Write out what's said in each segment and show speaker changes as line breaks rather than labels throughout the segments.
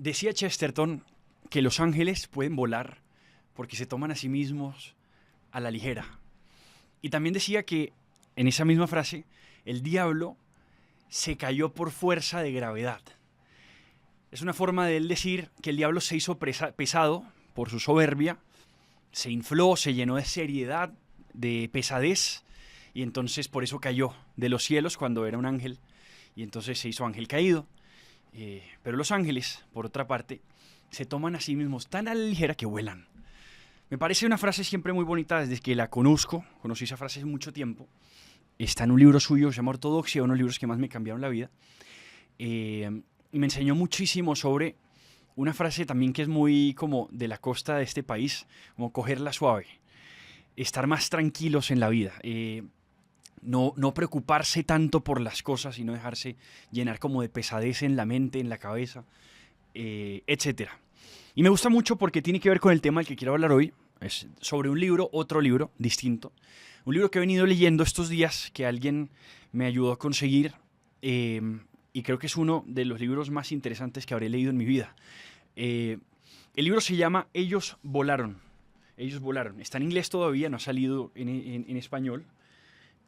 Decía Chesterton que los ángeles pueden volar porque se toman a sí mismos a la ligera. Y también decía que, en esa misma frase, el diablo se cayó por fuerza de gravedad. Es una forma de él decir que el diablo se hizo pesado por su soberbia, se infló, se llenó de seriedad, de pesadez, y entonces por eso cayó de los cielos cuando era un ángel, y entonces se hizo ángel caído. Pero los ángeles, por otra parte, se toman a sí mismos tan a la ligera que vuelan. Me parece una frase siempre muy bonita desde que la conocí esa frase hace mucho tiempo. Está en un libro suyo, se llama Ortodoxia, uno de los libros que más me cambiaron la vida. Y me enseñó muchísimo sobre una frase también que es muy como de la costa de este país, como cogerla suave, estar más tranquilos en la vida, no preocuparse tanto por las cosas y no dejarse llenar como de pesadez en la mente, en la cabeza, etc. Y me gusta mucho porque tiene que ver con el tema del que quiero hablar hoy. Es sobre un libro, otro libro distinto. Un libro que he venido leyendo estos días, que alguien me ayudó a conseguir, y creo que es uno de los libros más interesantes que habré leído en mi vida. El libro se llama Ellos volaron. Ellos volaron. Está en inglés todavía, no ha salido en español.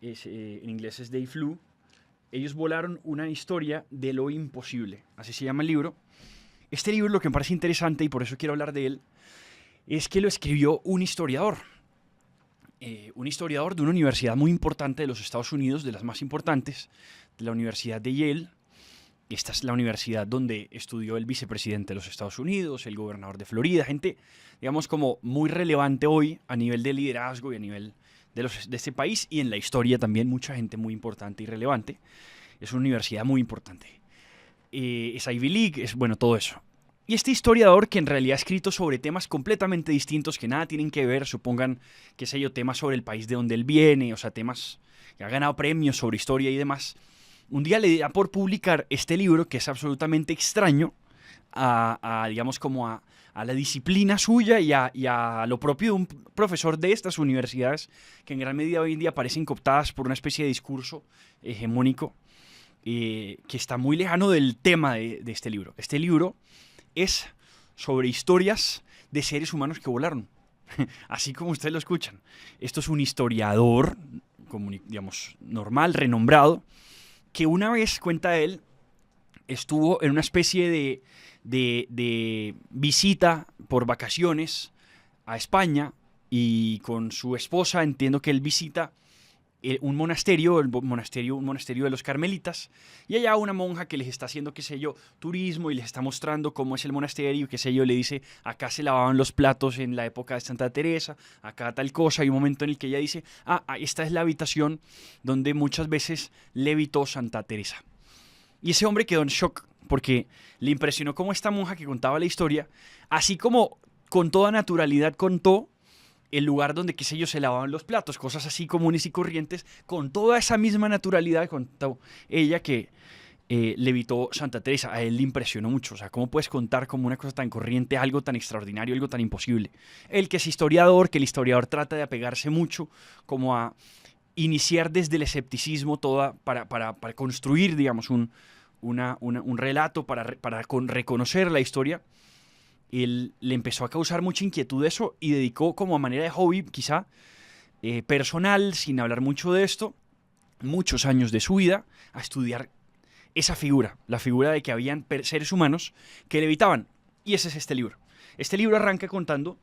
En inglés es They Flew. Ellos volaron, una historia de lo imposible. Así se llama el libro. Este libro, lo que me parece interesante, y por eso quiero hablar de él, es que lo escribió un historiador. Un historiador de una universidad muy importante de los Estados Unidos, de las más importantes, de la Universidad de Yale. Esta es la universidad donde estudió el vicepresidente de los Estados Unidos, el gobernador de Florida, gente, digamos, como muy relevante hoy a nivel de liderazgo y a nivel de este país, y en la historia también mucha gente muy importante y relevante. Es una universidad muy importante. Es Ivy League, es bueno, todo eso. Y este historiador, que en realidad ha escrito sobre temas completamente distintos que nada tienen que ver, supongan, qué sé yo, temas sobre el país de donde él viene, o sea, temas que ha ganado premios sobre historia y demás, un día le da por publicar este libro que es absolutamente extraño digamos, como a la disciplina suya y a lo propio de un profesor de estas universidades que en gran medida hoy en día parecen cooptadas por una especie de discurso hegemónico que está muy lejano del tema de este libro. Este libro es sobre historias de seres humanos que volaron, así como ustedes lo escuchan. Esto es un historiador, digamos, normal, renombrado, que una vez, cuenta él, estuvo en una especie de visita por vacaciones a España, y con su esposa entiendo que él visita un monasterio de los carmelitas, y allá una monja que les está haciendo, qué sé yo, turismo, y les está mostrando cómo es el monasterio, qué sé yo, le dice, acá se lavaban los platos en la época de Santa Teresa, acá tal cosa. Hay un momento en el que ella dice, esta es la habitación donde muchas veces levitó Santa Teresa. Y ese hombre quedó en shock, porque le impresionó cómo esta monja que contaba la historia, así como con toda naturalidad contó el lugar donde, qué sé yo, se lavaban los platos, cosas así comunes y corrientes, con toda esa misma naturalidad contó ella que levitó Santa Teresa. A él le impresionó mucho. O sea, ¿cómo puedes contar como una cosa tan corriente algo tan extraordinario, algo tan imposible? Él, que es historiador, que el historiador trata de apegarse mucho como a iniciar desde el escepticismo para construir, digamos, un relato, para reconocer la historia. Él le empezó a causar mucha inquietud eso, y dedicó, como a manera de hobby, quizá personal, sin hablar mucho de esto, muchos años de su vida a estudiar esa figura, la figura de que habían seres humanos que levitaban. Y ese es este libro. Este libro arranca contando,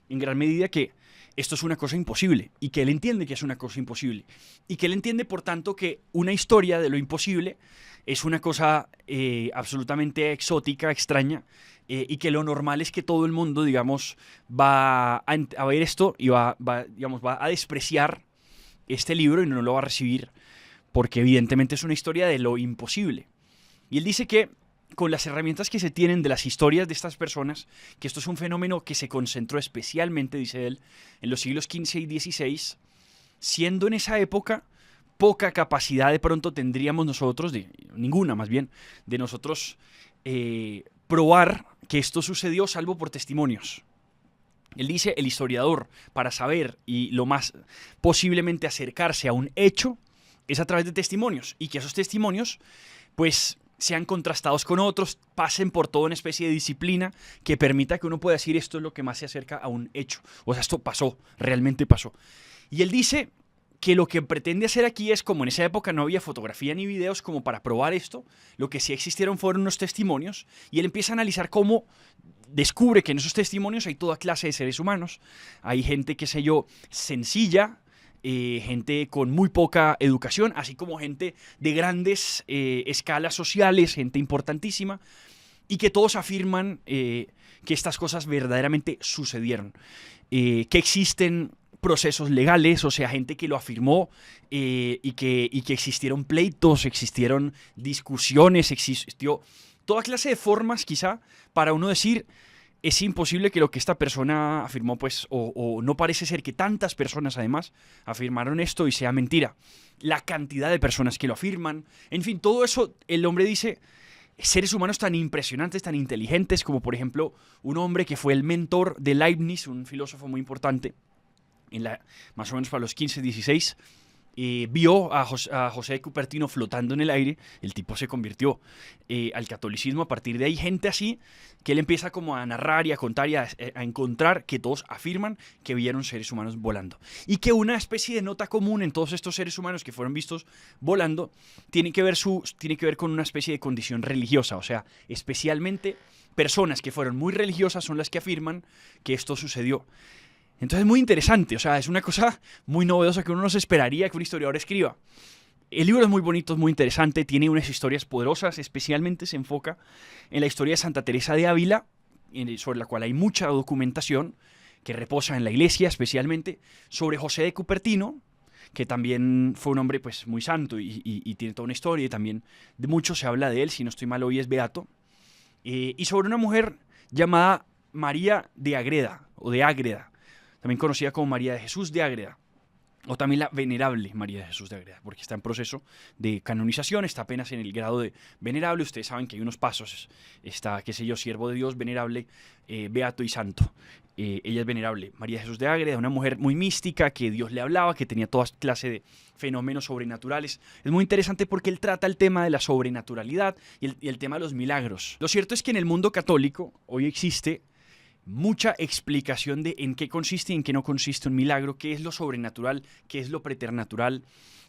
en gran medida, que esto es una cosa imposible, y que él entiende que es una cosa imposible, y que él entiende, por tanto, que una historia de lo imposible es una cosa absolutamente exótica, extraña, y que lo normal es que todo el mundo, digamos, va a ver esto y va a despreciar este libro y no lo va a recibir, porque evidentemente es una historia de lo imposible. Y él dice que con las herramientas que se tienen de las historias de estas personas, que esto es un fenómeno que se concentró especialmente, dice él, en los siglos XV y XVI, siendo en esa época poca capacidad de pronto tendríamos nosotros, ninguna más bien, de nosotros probar que esto sucedió salvo por testimonios. Él dice, el historiador, para saber y lo más posiblemente acercarse a un hecho, es a través de testimonios, y que esos testimonios, pues, sean contrastados con otros, pasen por toda una especie de disciplina que permita que uno pueda decir esto es lo que más se acerca a un hecho. O sea, esto pasó, realmente pasó. Y él dice que lo que pretende hacer aquí es, como en esa época no había fotografía ni videos como para probar esto, lo que sí existieron fueron unos testimonios, y él empieza a analizar cómo descubre que en esos testimonios hay toda clase de seres humanos. Hay gente, qué sé yo, sencilla, gente con muy poca educación, así como gente de grandes escalas sociales, gente importantísima, y que todos afirman que estas cosas verdaderamente sucedieron, que existen procesos legales, o sea, gente que lo afirmó, y que existieron pleitos, existieron discusiones, existió toda clase de formas quizá para uno decir es imposible que lo que esta persona afirmó, pues, o no parece ser que tantas personas además afirmaron esto y sea mentira. La cantidad de personas que lo afirman, en fin, todo eso el hombre dice, seres humanos tan impresionantes, tan inteligentes, como por ejemplo un hombre que fue el mentor de Leibniz, un filósofo muy importante, más o menos para los 15, 16, vio a José de Cupertino flotando en el aire. El tipo se convirtió al catolicismo a partir de ahí. Gente así que él empieza como a narrar y a contar y a encontrar que todos afirman que vieron seres humanos volando. Y que una especie de nota común en todos estos seres humanos que fueron vistos volando tiene que ver con una especie de condición religiosa. O sea, especialmente personas que fueron muy religiosas son las que afirman que esto sucedió. Entonces es muy interesante, o sea, es una cosa muy novedosa que uno no se esperaría que un historiador escriba. El libro es muy bonito, es muy interesante, tiene unas historias poderosas, especialmente se enfoca en la historia de Santa Teresa de Ávila, sobre la cual hay mucha documentación que reposa en la iglesia, especialmente sobre José de Cupertino, que también fue un hombre pues muy santo y tiene toda una historia, y también de mucho se habla de él, si no estoy mal hoy es beato, y sobre una mujer llamada María de Ágreda, o de Ágreda, también conocida como María de Jesús de Ágreda, o también la venerable María de Jesús de Ágreda, porque está en proceso de canonización, está apenas en el grado de venerable. Ustedes saben que hay unos pasos, está, qué sé yo, siervo de Dios, venerable, beato y santo. Ella es venerable, María de Jesús de Ágreda, una mujer muy mística, que Dios le hablaba, que tenía toda clase de fenómenos sobrenaturales. Es muy interesante porque él trata el tema de la sobrenaturalidad y el tema de los milagros. Lo cierto es que en el mundo católico hoy existe mucha explicación de en qué consiste y en qué no consiste un milagro, qué es lo sobrenatural, qué es lo preternatural,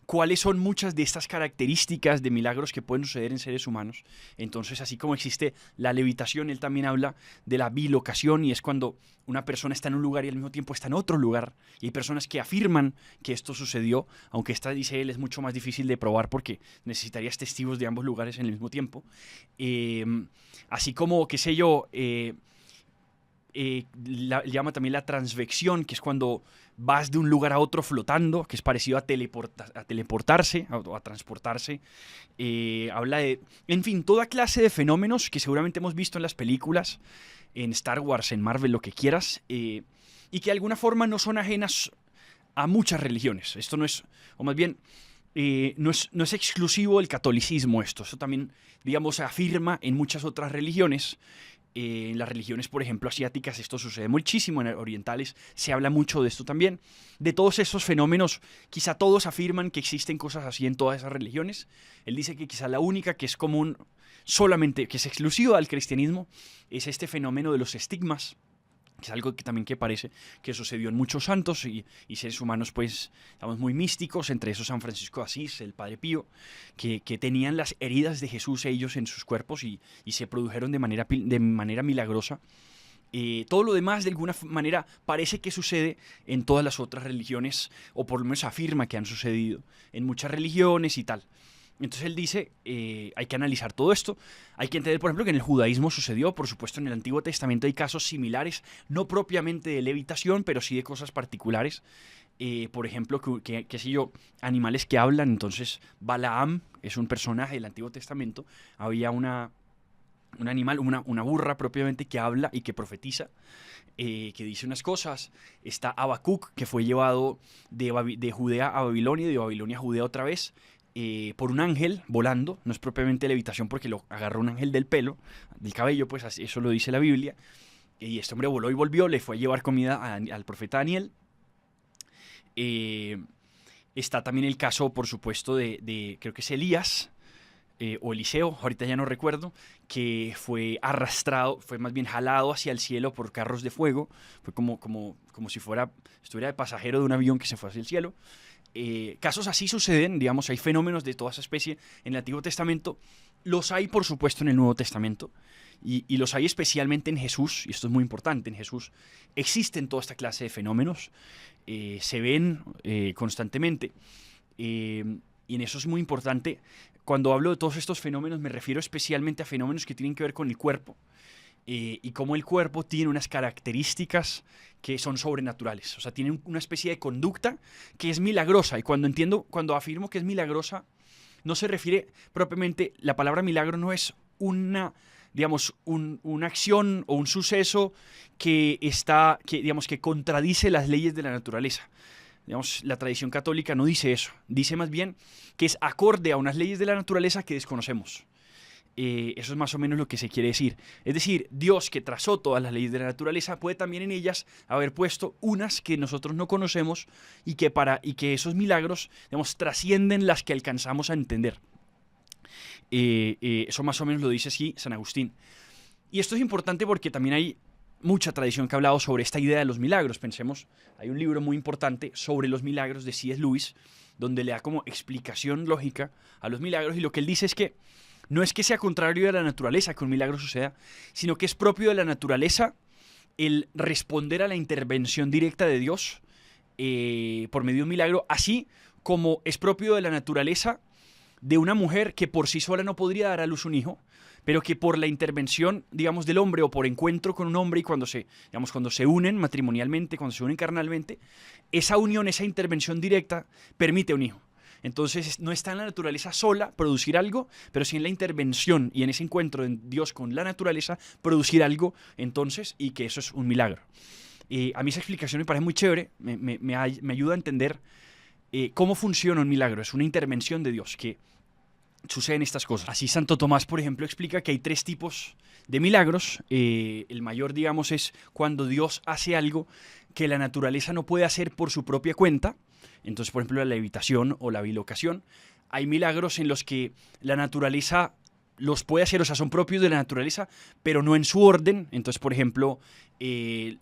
cuáles son muchas de estas características de milagros que pueden suceder en seres humanos. Entonces, así como existe la levitación, él también habla de la bilocación, y es cuando una persona está en un lugar y al mismo tiempo está en otro lugar. Y hay personas que afirman que esto sucedió, aunque esta, dice él, es mucho más difícil de probar porque necesitarías testigos de ambos lugares en el mismo tiempo. Así como, qué sé yo, llama también la transvección, que es cuando vas de un lugar a otro flotando, que es parecido a teleportarse, a transportarse. Habla de, en fin, toda clase de fenómenos que seguramente hemos visto en las películas, en Star Wars, en Marvel, lo que quieras, y que de alguna forma no son ajenas a muchas religiones. Esto no es, o más bien, no es exclusivo del catolicismo esto. Eso también, digamos, se afirma en muchas otras religiones. En las religiones, por ejemplo, asiáticas, esto sucede muchísimo, en orientales se habla mucho de esto también, de todos esos fenómenos. Quizá todos afirman que existen cosas así en todas esas religiones. Él dice que quizá la única que es común, solamente, que es exclusiva al cristianismo, es este fenómeno de los estigmas, que es algo que también que parece que sucedió en muchos santos y seres humanos, pues, digamos, muy místicos, entre esos San Francisco de Asís, el Padre Pío, que tenían las heridas de Jesús ellos en sus cuerpos y se produjeron de manera milagrosa. Todo lo demás, de alguna manera, parece que sucede en todas las otras religiones, o por lo menos afirma que han sucedido en muchas religiones y tal. Entonces él dice, hay que analizar todo esto, hay que entender, por ejemplo, que en el judaísmo sucedió, por supuesto, en el Antiguo Testamento hay casos similares, no propiamente de levitación, pero sí de cosas particulares. Por ejemplo, qué sé yo, animales que hablan. Entonces Balaam es un personaje del Antiguo Testamento, había un animal, una burra propiamente, que habla y que profetiza, que dice unas cosas. Está Habacuc, que fue llevado de Judea a Babilonia y de Babilonia a Judea otra vez, por un ángel volando. No es propiamente levitación porque lo agarró un ángel del pelo, del cabello, pues eso lo dice la Biblia. Y este hombre voló y volvió, le fue a llevar comida al profeta Daniel. Está también el caso, por supuesto, de creo que es Elías, o Eliseo, ahorita ya no recuerdo, que fue arrastrado, fue más bien jalado hacia el cielo por carros de fuego, fue como si estuviera de pasajero de un avión que se fue hacia el cielo. Casos así suceden, digamos, hay fenómenos de toda esa especie en el Antiguo Testamento, los hay por supuesto en el Nuevo Testamento, y los hay especialmente en Jesús, y esto es muy importante, en Jesús existen toda esta clase de fenómenos, se ven constantemente, y en eso es muy importante. Cuando hablo de todos estos fenómenos me refiero especialmente a fenómenos que tienen que ver con el cuerpo, y cómo el cuerpo tiene unas características que son sobrenaturales, o sea, tiene una especie de conducta que es milagrosa, y cuando afirmo que es milagrosa, no se refiere propiamente, la palabra milagro no es una, digamos, una acción o un suceso digamos, que contradice las leyes de la naturaleza. Digamos, la tradición católica no dice eso, dice más bien que es acorde a unas leyes de la naturaleza que desconocemos. Eso es más o menos lo que se quiere decir. Es decir, Dios, que trazó todas las leyes de la naturaleza, puede también en ellas haber puesto unas que nosotros no conocemos y que esos milagros, digamos, trascienden las que alcanzamos a entender. Eso más o menos lo dice así San Agustín. Y esto es importante porque también hay mucha tradición que ha hablado sobre esta idea de los milagros. Pensemos, hay un libro muy importante sobre los milagros de C.S. Lewis, donde le da como explicación lógica a los milagros, y lo que él dice es que no es que sea contrario a la naturaleza que un milagro suceda, sino que es propio de la naturaleza el responder a la intervención directa de Dios por medio de un milagro, así como es propio de la naturaleza de una mujer que por sí sola no podría dar a luz un hijo, pero que por la intervención, digamos, del hombre, o por encuentro con un hombre, y cuando se unen matrimonialmente, cuando se unen carnalmente, esa unión, esa intervención directa permite un hijo. Entonces no está en la naturaleza sola producir algo, pero sí en la intervención y en ese encuentro de Dios con la naturaleza producir algo, entonces, y que eso es un milagro. A mí esa explicación me parece muy chévere, me ayuda a entender cómo funciona un milagro. Es una intervención de Dios que suceden estas cosas. Así Santo Tomás, por ejemplo, explica que hay 3 tipos de milagros. El mayor, digamos, es cuando Dios hace algo que la naturaleza no puede hacer por su propia cuenta. Entonces, por ejemplo, la levitación o la bilocación. Hay milagros en los que la naturaleza los puede hacer, o sea, son propios de la naturaleza, pero no en su orden. Entonces, por ejemplo,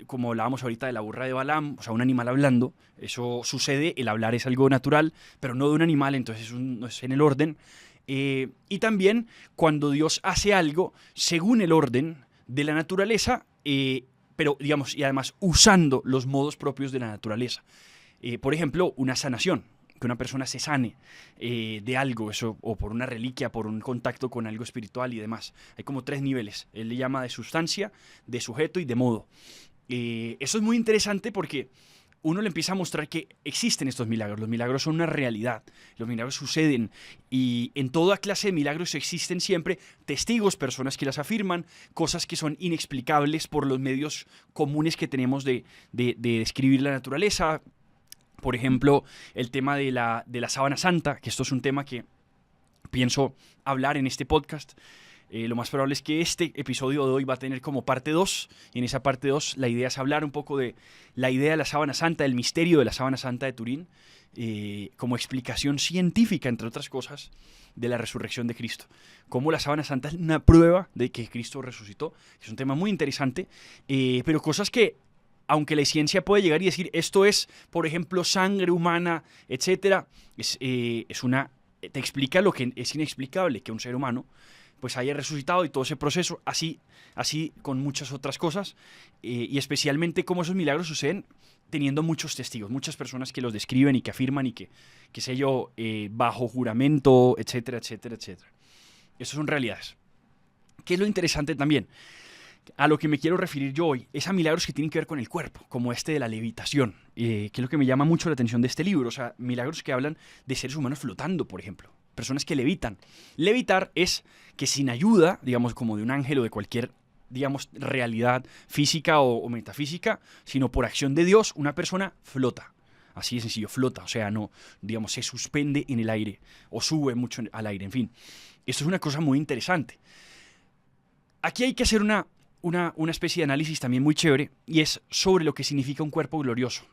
como hablábamos ahorita de la burra de Balaam, o sea, un animal hablando, eso sucede, el hablar es algo natural, pero no de un animal, entonces no es en el orden. Y también cuando Dios hace algo según el orden de la naturaleza, pero digamos, y además usando los modos propios de la naturaleza. Por ejemplo, una sanación, que una persona se sane de algo, eso, o por una reliquia, por un contacto con algo espiritual y demás. Hay como 3 niveles. Él le llama de sustancia, de sujeto y de modo. Eso es muy interesante porque uno le empieza a mostrar que existen estos milagros. Los milagros son una realidad. Los milagros suceden. Y en toda clase de milagros existen siempre testigos, personas que las afirman, cosas que son inexplicables por los medios comunes que tenemos de describir la naturaleza. Por ejemplo, el tema de la sábana santa, que esto es un tema que pienso hablar en este podcast. Lo más probable es que este episodio de hoy va a tener como parte 2, y en esa parte 2 la idea es hablar un poco de la idea de la sábana santa, del misterio de la sábana santa de Turín, como explicación científica, entre otras cosas, de la resurrección de Cristo. Cómo la sábana santa es una prueba de que Cristo resucitó. Es un tema muy interesante, pero cosas que, aunque la ciencia puede llegar y decir esto es, por ejemplo, sangre humana, etcétera, te explica lo que es inexplicable, que un ser humano pues haya resucitado, y todo ese proceso, así con muchas otras cosas, y especialmente cómo esos milagros suceden teniendo muchos testigos, muchas personas que los describen y que afirman y que qué sé yo, bajo juramento, etcétera, etcétera, etcétera. Eso son realidades. ¿Qué es lo interesante también? A lo que me quiero referir yo hoy es a milagros que tienen que ver con el cuerpo, como este de la levitación, que es lo que me llama mucho la atención de este libro. O sea, milagros que hablan de seres humanos flotando, por ejemplo, personas que levitan. Levitar es que sin ayuda, digamos, como de un ángel o de cualquier, digamos, realidad física o metafísica, sino por acción de Dios, una persona flota. Así de sencillo, flota, o sea, no, digamos, se suspende en el aire o sube mucho al aire, en fin. Esto es una cosa muy interesante. Aquí hay que hacer una especie de análisis también muy chévere, y es sobre lo que significa un cuerpo glorioso.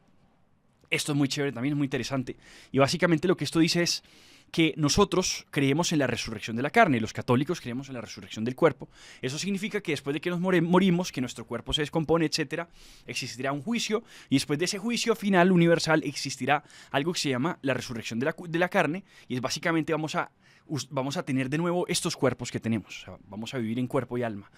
Esto es muy chévere, también es muy interesante. Y básicamente lo que esto dice es que nosotros creemos en la resurrección de la carne, los católicos creemos en la resurrección del cuerpo. Eso significa que después de que nos morimos, que nuestro cuerpo se descompone, etcétera, existirá un juicio, y después de ese juicio final universal existirá algo que se llama la resurrección de la carne, y es básicamente vamos a tener de nuevo estos cuerpos que tenemos. O sea, vamos a vivir en cuerpo y alma.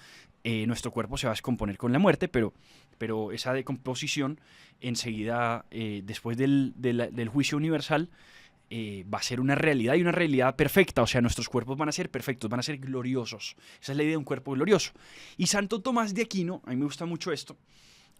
Nuestro cuerpo se va a descomponer con la muerte, pero esa decomposición enseguida, después del juicio universal, va a ser una realidad, y una realidad perfecta. O sea, nuestros cuerpos van a ser perfectos, van a ser gloriosos. Esa es la idea de un cuerpo glorioso. Y Santo Tomás de Aquino, a mí me gusta mucho esto,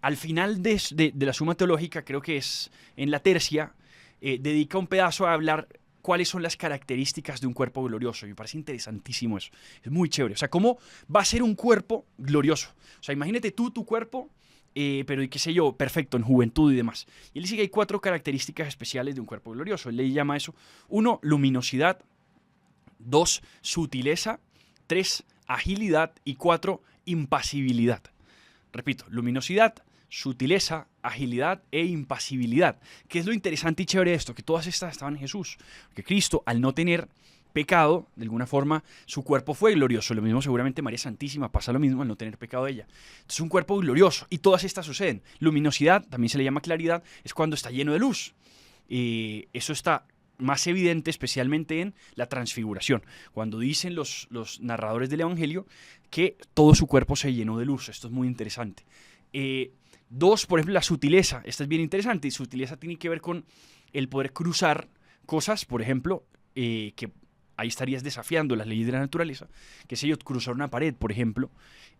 al final de la Suma Teológica, creo que es en la tercia, dedica un pedazo a hablar cuáles son las características de un cuerpo glorioso. Y me parece interesantísimo eso. Es muy chévere. O sea, ¿cómo va a ser un cuerpo glorioso? O sea, imagínate tú, tu cuerpo, pero qué sé yo, perfecto, en juventud y demás. Y él dice que hay 4 características especiales de un cuerpo glorioso. Él le llama eso: 1, luminosidad; 2, sutileza; 3, agilidad; y 4, impasibilidad. Repito, luminosidad, sutileza, agilidad e impasibilidad. ¿Qué es lo interesante y chévere de esto? Que todas estas estaban en Jesús. Que Cristo, al no tener pecado, de alguna forma, su cuerpo fue glorioso. Lo mismo seguramente María Santísima, pasa lo mismo al no tener pecado de ella. Entonces, un cuerpo glorioso, y todas estas suceden. Luminosidad, también se le llama claridad, es cuando está lleno de luz. Eso está más evidente especialmente en la transfiguración, cuando dicen los narradores del Evangelio que todo su cuerpo se llenó de luz. Esto es muy interesante. 2, por ejemplo, la sutileza. Esta es bien interesante, y sutileza tiene que ver con el poder cruzar cosas, por ejemplo, que ahí estarías desafiando las leyes de la naturaleza, que sé yo, cruzar una pared, por ejemplo.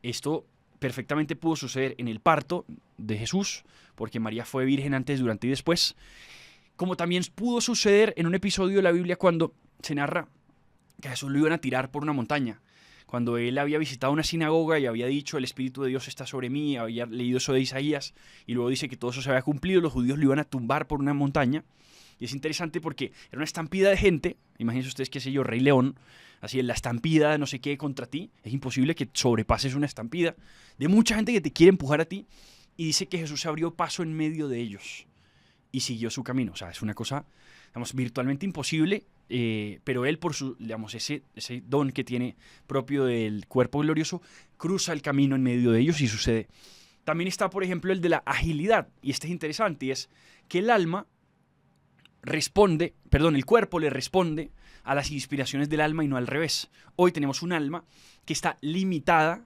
Esto perfectamente pudo suceder en el parto de Jesús, porque María fue virgen antes, durante y después, como también pudo suceder en un episodio de la Biblia cuando se narra que a Jesús lo iban a tirar por una montaña. Cuando él había visitado una sinagoga y había dicho: el Espíritu de Dios está sobre mí, había leído eso de Isaías, y luego dice que todo eso se había cumplido, los judíos lo iban a tumbar por una montaña. Y es interesante porque era una estampida de gente. Imagínense ustedes, qué sé yo, Rey León, así en la estampida de no sé qué contra ti. Es imposible que sobrepases una estampida de mucha gente que te quiere empujar a ti. Y dice que Jesús abrió paso en medio de ellos y siguió su camino. O sea, es una cosa, digamos, virtualmente imposible, pero él, por su, digamos, ese don que tiene propio del cuerpo glorioso, cruza el camino en medio de ellos y sucede. También está, por ejemplo, el de la agilidad, y este es interesante, y es que el cuerpo le responde a las inspiraciones del alma y no al revés. Hoy tenemos un alma que está limitada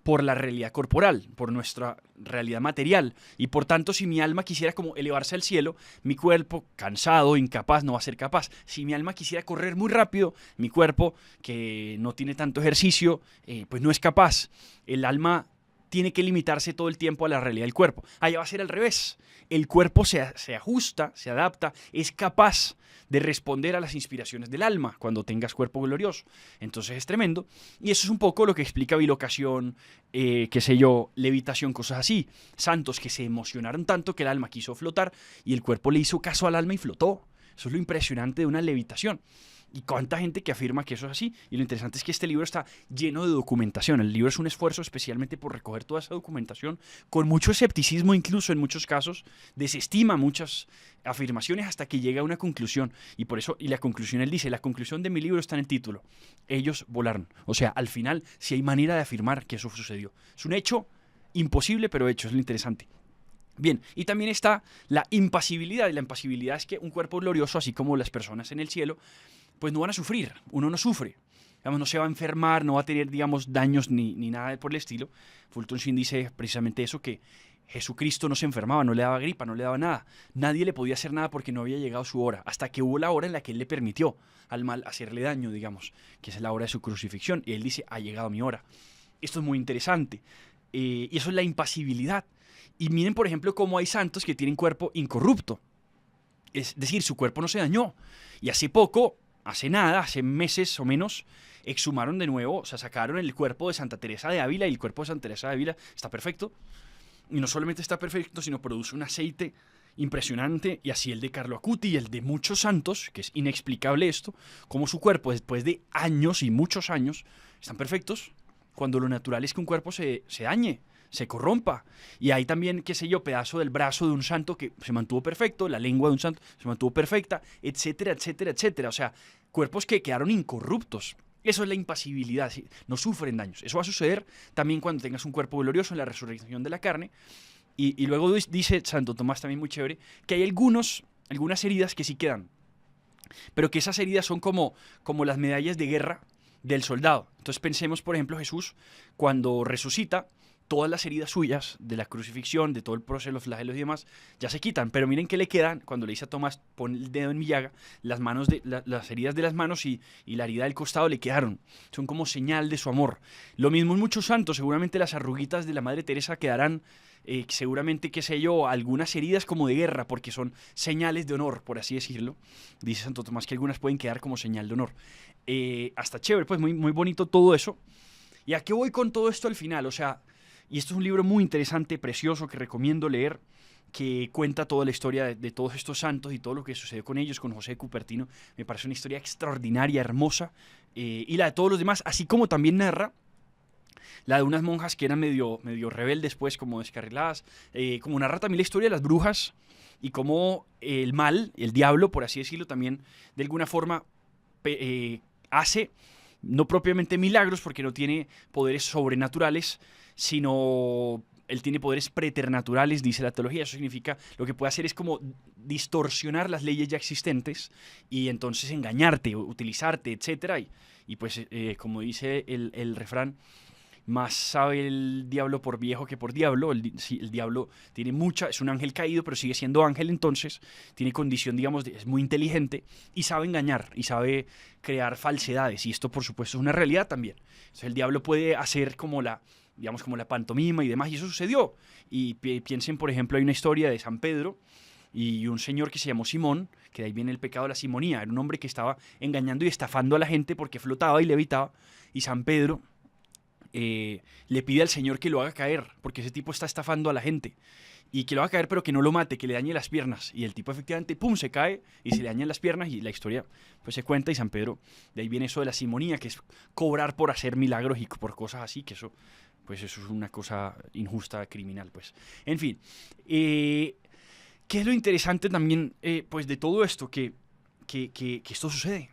por la realidad corporal, por nuestra realidad material, y por tanto, si mi alma quisiera como elevarse al cielo, mi cuerpo, cansado, incapaz, no va a ser capaz. Si mi alma quisiera correr muy rápido, mi cuerpo, que no tiene tanto ejercicio, pues no es capaz. El alma tiene que limitarse todo el tiempo a la realidad del cuerpo. Allá va a ser al revés. El cuerpo se ajusta, se adapta, es capaz de responder a las inspiraciones del alma cuando tengas cuerpo glorioso. Entonces es tremendo. Y eso es un poco lo que explica bilocación, qué sé yo, levitación, cosas así. Santos que se emocionaron tanto que el alma quiso flotar y el cuerpo le hizo caso al alma y flotó. Eso es lo impresionante de una levitación. Y cuánta gente que afirma que eso es así. Y lo interesante es que este libro está lleno de documentación. El libro es un esfuerzo especialmente por recoger toda esa documentación, con mucho escepticismo, incluso en muchos casos desestima muchas afirmaciones hasta que llega a una conclusión. Y por eso, y la conclusión, él dice, la conclusión de mi libro está en el título: ellos volaron. O sea, al final, si hay manera de afirmar que eso sucedió. Es un hecho imposible, pero hecho, es lo interesante. Bien, y también está la impasibilidad. Y la impasibilidad es que un cuerpo glorioso, así como las personas en el cielo, pues no van a sufrir. Uno no sufre. Digamos, no se va a enfermar, no va a tener, digamos, daños ni nada por el estilo. Fulton Sheen dice precisamente eso, que Jesucristo no se enfermaba, no le daba gripa, no le daba nada. Nadie le podía hacer nada porque no había llegado su hora, hasta que hubo la hora en la que él le permitió al mal hacerle daño, digamos, que es la hora de su crucifixión. Y él dice: ha llegado mi hora. Esto es muy interesante. Y eso es la impasibilidad. Y miren, por ejemplo, cómo hay santos que tienen cuerpo incorrupto. Es decir, su cuerpo no se dañó. Y hace meses o menos, exhumaron de nuevo, o sea, sacaron el cuerpo de Santa Teresa de Ávila, y el cuerpo de Santa Teresa de Ávila está perfecto. Y no solamente está perfecto, sino produce un aceite impresionante, y así el de Carlo Acuti y el de muchos santos, que es inexplicable esto, como su cuerpo, después de años y muchos años, están perfectos, cuando lo natural es que un cuerpo se dañe, se corrompa. Y hay también, qué sé yo, pedazo del brazo de un santo que se mantuvo perfecto, la lengua de un santo se mantuvo perfecta, etcétera, etcétera, etcétera. O sea, cuerpos que quedaron incorruptos. Eso es la impasibilidad, ¿sí? No sufren daños. Eso va a suceder también cuando tengas un cuerpo glorioso en la resurrección de la carne. Y luego dice Santo Tomás también muy chévere, que hay algunas heridas que sí quedan, pero que esas heridas son como las medallas de guerra del soldado. Entonces pensemos, por ejemplo, Jesús, cuando resucita, todas las heridas suyas de la crucifixión, de todo el proceso de los flagelos y demás, ya se quitan. Pero miren que le quedan, cuando le dice a Tomás, pon el dedo en mi llaga, las heridas de las manos y la herida del costado le quedaron. Son como señal de su amor. Lo mismo en muchos santos, seguramente las arruguitas de la Madre Teresa quedarán, seguramente, qué sé yo, algunas heridas como de guerra, porque son señales de honor, por así decirlo. Dice Santo Tomás que algunas pueden quedar como señal de honor. Hasta chévere, pues muy, muy bonito todo eso. ¿Y a qué voy con todo esto al final? O sea, y esto es un libro muy interesante, precioso, que recomiendo leer, que cuenta toda la historia de todos estos santos y todo lo que sucedió con ellos, con José de Cupertino. Me parece una historia extraordinaria, hermosa, y la de todos los demás, así como también narra la de unas monjas que eran medio rebeldes, pues, como descarriladas, como narra también la historia de las brujas y cómo el mal, el diablo, por así decirlo, también de alguna forma hace, no propiamente milagros, porque no tiene poderes sobrenaturales, sino él tiene poderes preternaturales, dice la teología. Eso significa, lo que puede hacer es como distorsionar las leyes ya existentes y entonces engañarte, utilizarte, etcétera. Y pues, como dice el refrán, más sabe el diablo por viejo que por diablo. El diablo tiene es un ángel caído, pero sigue siendo ángel, entonces tiene condición, digamos, es muy inteligente y sabe engañar y sabe crear falsedades. Y esto, por supuesto, es una realidad también. Entonces, el diablo puede hacer como digamos, como la pantomima y demás, y eso sucedió. Y piensen, por ejemplo, hay una historia de San Pedro y un señor que se llamó Simón, que de ahí viene el pecado de la simonía. Era un hombre que estaba engañando y estafando a la gente porque flotaba y levitaba, y San Pedro le pide al Señor que lo haga caer, porque ese tipo está estafando a la gente, y que lo haga caer pero que no lo mate, que le dañe las piernas. Y el tipo efectivamente, pum, se cae y se le dañan las piernas, y la historia pues se cuenta. Y San Pedro, de ahí viene eso de la simonía, que es cobrar por hacer milagros y por cosas así, que eso es una cosa injusta, criminal, pues. En fin, ¿qué es lo interesante también, pues, de todo esto? Que esto sucede,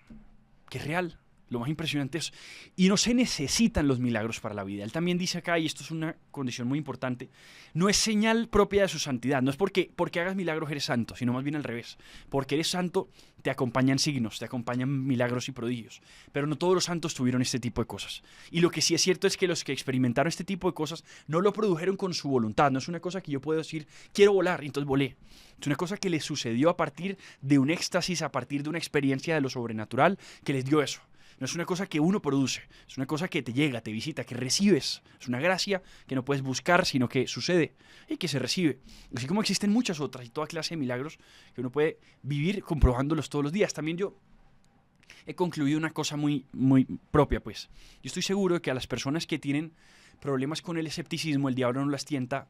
que es real. Lo más impresionante es, y no se necesitan los milagros para la vida. Él también dice acá, y esto es una condición muy importante, no es señal propia de su santidad. No es porque hagas milagros eres santo, sino más bien al revés. Porque eres santo te acompañan signos, te acompañan milagros y prodigios. Pero no todos los santos tuvieron este tipo de cosas. Y lo que sí es cierto es que los que experimentaron este tipo de cosas no lo produjeron con su voluntad. No es una cosa que yo puedo decir, quiero volar, y entonces volé. Es una cosa que les sucedió a partir de un éxtasis, a partir de una experiencia de lo sobrenatural que les dio eso. No es una cosa que uno produce, es una cosa que te llega, te visita, que recibes. Es una gracia que no puedes buscar, sino que sucede y que se recibe. Así como existen muchas otras y toda clase de milagros que uno puede vivir comprobándolos todos los días. También yo he concluido una cosa muy, muy propia, pues. Yo estoy seguro de que a las personas que tienen problemas con el escepticismo, el diablo no las tienta,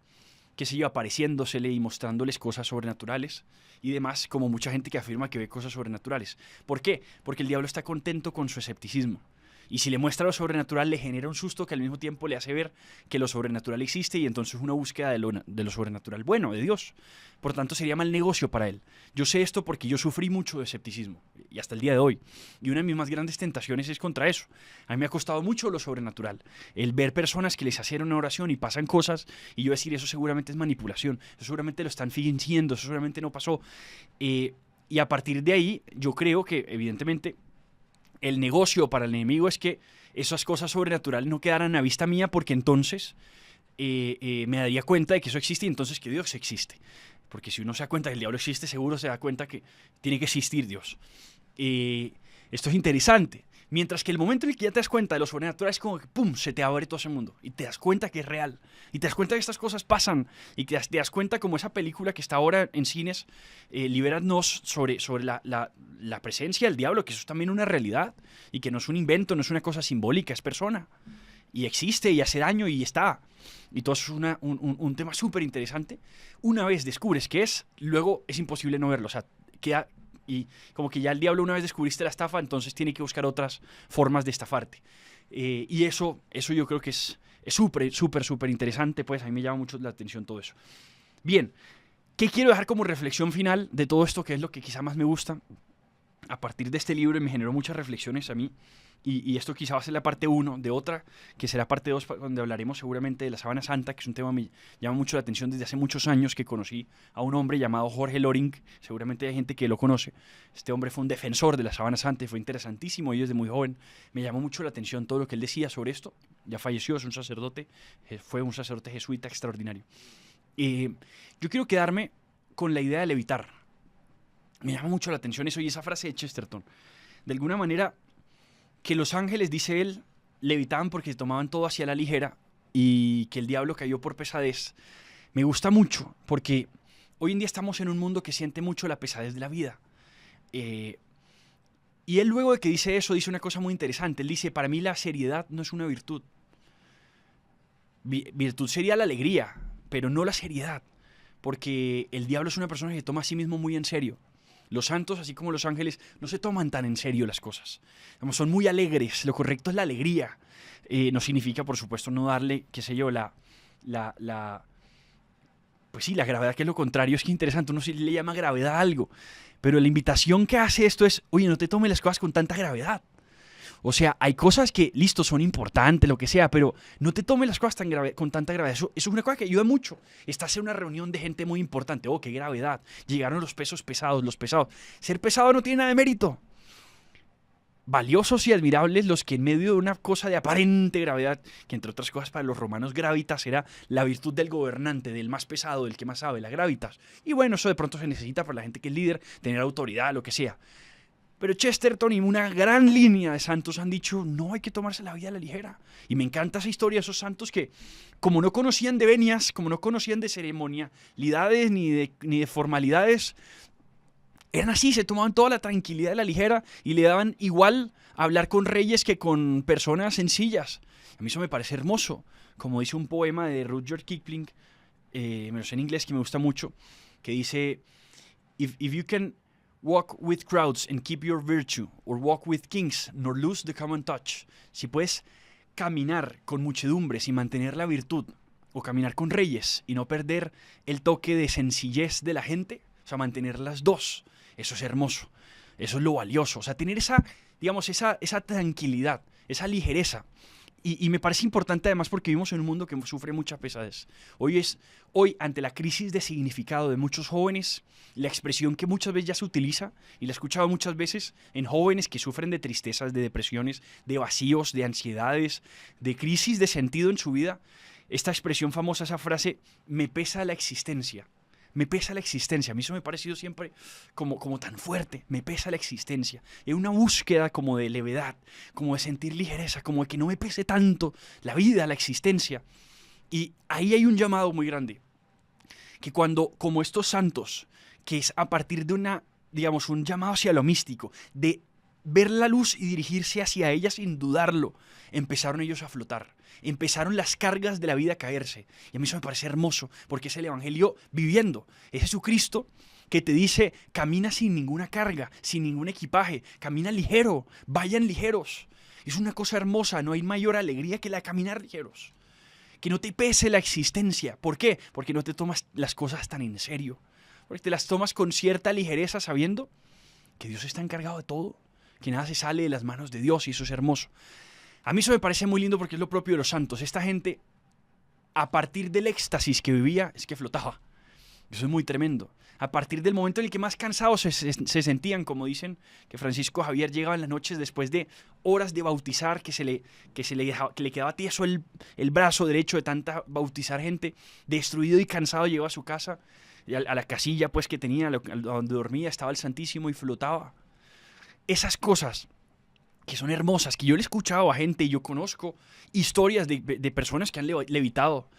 que sigue apareciéndosele y mostrándoles cosas sobrenaturales y demás, como mucha gente que afirma que ve cosas sobrenaturales. ¿Por qué? Porque el diablo está contento con su escepticismo. Y si le muestra lo sobrenatural, le genera un susto que al mismo tiempo le hace ver que lo sobrenatural existe, y entonces una búsqueda de lo sobrenatural bueno, de Dios. Por tanto, sería mal negocio para él. Yo sé esto porque yo sufrí mucho de escepticismo, y hasta el día de hoy. Y una de mis más grandes tentaciones es contra eso. A mí me ha costado mucho lo sobrenatural. El ver personas que les hacen una oración y pasan cosas, y yo decir, eso seguramente es manipulación, eso seguramente lo están fingiendo, eso seguramente no pasó. Y a partir de ahí, yo creo que, evidentemente, el negocio para el enemigo es que esas cosas sobrenaturales no quedaran a vista mía, porque entonces me daría cuenta de que eso existe, y entonces que Dios existe. Porque si uno se da cuenta que el diablo existe, seguro se da cuenta que tiene que existir Dios. Esto es interesante. Mientras que el momento en el que ya te das cuenta de lo sobrenatural es como que ¡pum!, se te abre todo ese mundo y te das cuenta que es real, y te das cuenta que estas cosas pasan, y te das cuenta, como esa película que está ahora en cines, Libéranos, sobre la presencia del diablo, que eso es también una realidad y que no es un invento, no es una cosa simbólica, es persona y existe y hace daño y está. Y todo eso es un tema súper interesante. Una vez descubres qué es, luego es imposible no verlo. O sea, queda... Y como que ya el diablo, una vez descubriste la estafa, entonces tiene que buscar otras formas de estafarte. Y eso yo creo que es Es súper interesante, pues a mí me llama mucho la atención todo eso. Bien, ¿qué quiero dejar como reflexión final de todo esto, que es lo que quizá más me gusta? A partir de este libro me generó muchas reflexiones a mí, y esto quizá va a ser la parte uno de otra, que será parte 2, donde hablaremos seguramente de la Sábana Santa, que es un tema que me llama mucho la atención desde hace muchos años, que conocí a un hombre llamado Jorge Loring. Seguramente hay gente que lo conoce. Este hombre fue un defensor de la Sábana Santa y fue interesantísimo, y desde muy joven me llamó mucho la atención todo lo que él decía sobre esto. Ya falleció, es un sacerdote, fue un sacerdote jesuita extraordinario. Yo quiero quedarme con la idea de levitar. Me llama mucho la atención eso y esa frase de Chesterton. De alguna manera, que los ángeles, dice él, levitaban porque se tomaban todo hacia la ligera y que el diablo cayó por pesadez. Me gusta mucho porque hoy en día estamos en un mundo que siente mucho la pesadez de la vida. Y él, luego de que dice eso, dice una cosa muy interesante. Él dice, para mí la seriedad no es una virtud. Virtud sería la alegría, pero no la seriedad. Porque el diablo es una persona que se toma a sí mismo muy en serio. Los santos, así como los ángeles, no se toman tan en serio las cosas. Son muy alegres, lo correcto es la alegría. No significa, por supuesto, no darle, qué sé yo, pues sí, la gravedad, que es lo contrario. Es que interesante, uno sí le llama gravedad a algo. Pero la invitación que hace esto es, oye, no te tomes las cosas con tanta gravedad. O sea, hay cosas que, listo, son importantes, lo que sea, pero no te tomes las cosas con tanta gravedad. Eso es una cosa que ayuda mucho. Estás en una reunión de gente muy importante. Oh, qué gravedad. Llegaron los pesos pesados, los pesados. Ser pesado no tiene nada de mérito. Valiosos y admirables los que en medio de una cosa de aparente gravedad, que entre otras cosas para los romanos gravitas era la virtud del gobernante, del más pesado, del que más sabe, la gravitas. Y bueno, eso de pronto se necesita para la gente que es líder, tener autoridad, lo que sea. Pero Chesterton y una gran línea de santos han dicho, no hay que tomarse la vida a la ligera. Y me encanta esa historia de esos santos que, como no conocían de venias, como no conocían de ceremonialidades ni de formalidades, eran así, se tomaban toda la tranquilidad a la ligera y le daban igual hablar con reyes que con personas sencillas. A mí eso me parece hermoso. Como dice un poema de Rudyard Kipling, me lo sé en inglés, que me gusta mucho, que dice, if you can walk with crowds and keep your virtue, or walk with kings, nor lose the common touch. Si puedes caminar con muchedumbres y mantener la virtud, o caminar con reyes y no perder el toque de sencillez de la gente, o sea, mantener las dos, eso es hermoso, eso es lo valioso. O sea, tener esa, digamos, esa tranquilidad, esa ligereza. Y me parece importante además porque vivimos en un mundo que sufre mucha pesadez. Hoy, ante la crisis de significado de muchos jóvenes, la expresión que muchas veces ya se utiliza, y la he escuchado muchas veces en jóvenes que sufren de tristezas, de depresiones, de vacíos, de ansiedades, de crisis de sentido en su vida, esta expresión famosa, esa frase, me pesa la existencia. Me pesa la existencia. A mí eso me ha parecido siempre como tan fuerte. Me pesa la existencia. Es una búsqueda como de levedad, como de sentir ligereza, como de que no me pese tanto la vida, la existencia. Y ahí hay un llamado muy grande. Que cuando, como estos santos, que es a partir de un llamado hacia lo místico, de ver la luz y dirigirse hacia ella sin dudarlo, empezaron ellos a flotar. Empezaron las cargas de la vida a caerse. Y a mí eso me parece hermoso, porque es el Evangelio viviendo. Es Jesucristo que te dice, camina sin ninguna carga, sin ningún equipaje, camina ligero, vayan ligeros. Es una cosa hermosa, no hay mayor alegría que la de caminar ligeros. Que no te pese la existencia. ¿Por qué? Porque no te tomas las cosas tan en serio. Porque te las tomas con cierta ligereza sabiendo que Dios está encargado de todo, que nada se sale de las manos de Dios, y eso es hermoso. A mí eso me parece muy lindo porque es lo propio de los santos. Esta gente, a partir del éxtasis que vivía, es que flotaba. Eso es muy tremendo. A partir del momento en el que más cansados se sentían, como dicen, que Francisco Javier llegaba en las noches después de horas de bautizar, que le quedaba tieso el brazo derecho de tanta bautizar gente, destruido y cansado, llegó a su casa, a la casilla pues que tenía, donde dormía, estaba el Santísimo y flotaba. Esas cosas que son hermosas, que yo le he escuchado a gente y yo conozco historias de personas que han levitado.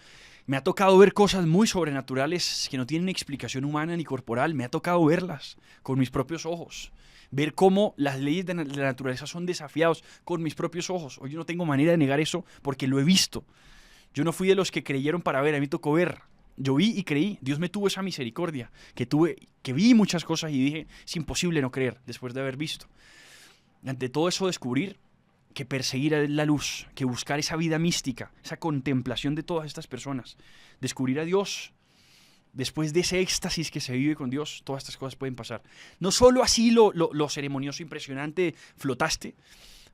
Me ha tocado ver cosas muy sobrenaturales que no tienen explicación humana ni corporal. Me ha tocado verlas con mis propios ojos. Ver cómo las leyes de la naturaleza son desafiados con mis propios ojos. Hoy yo no tengo manera de negar eso porque lo he visto. Yo no fui de los que creyeron para ver, a mí me tocó ver. Yo vi y creí. Dios me tuvo esa misericordia, que vi muchas cosas y dije, es imposible no creer después de haber visto. Ante todo eso descubrir que perseguir la luz, que buscar esa vida mística, esa contemplación de todas estas personas, descubrir a Dios. Después de ese éxtasis que se vive con Dios, todas estas cosas pueden pasar. No solo así lo ceremonioso, impresionante, flotaste,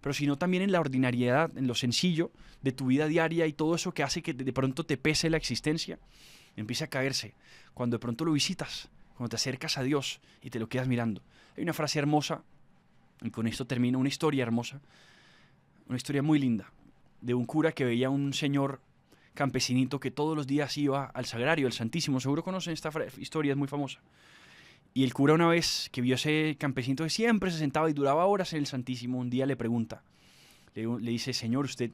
pero sino también en la ordinariedad, en lo sencillo de tu vida diaria y todo eso que hace que de pronto te pese la existencia, empieza a caerse. Cuando de pronto lo visitas, cuando te acercas a Dios y te lo quedas mirando. Hay una frase hermosa, y con esto termino, una historia hermosa, una historia muy linda, de un cura que veía a un señor campesinito que todos los días iba al sagrario, al Santísimo. Seguro conocen esta historia, es muy famosa. Y el cura, una vez que vio a ese campesino que siempre se sentaba y duraba horas en el Santísimo, un día le pregunta, le dice: Señor, ¿usted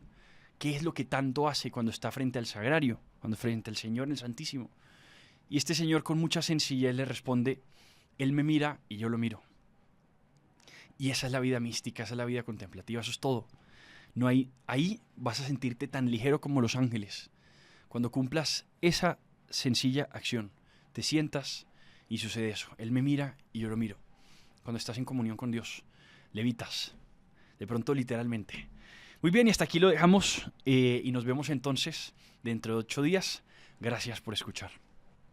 qué es lo que tanto hace cuando está frente al sagrario, cuando frente al Señor en el Santísimo? Y este señor, con mucha sencillez, le responde: Él me mira y yo lo miro. Y esa es la vida mística, esa es la vida contemplativa, eso es todo. No hay, ahí vas a sentirte tan ligero como los ángeles. Cuando cumplas esa sencilla acción, te sientas y sucede eso. Él me mira y yo lo miro. Cuando estás en comunión con Dios, levitas. De pronto, literalmente. Muy bien, y hasta aquí lo dejamos. Y nos vemos entonces dentro de 8 días. Gracias por escuchar.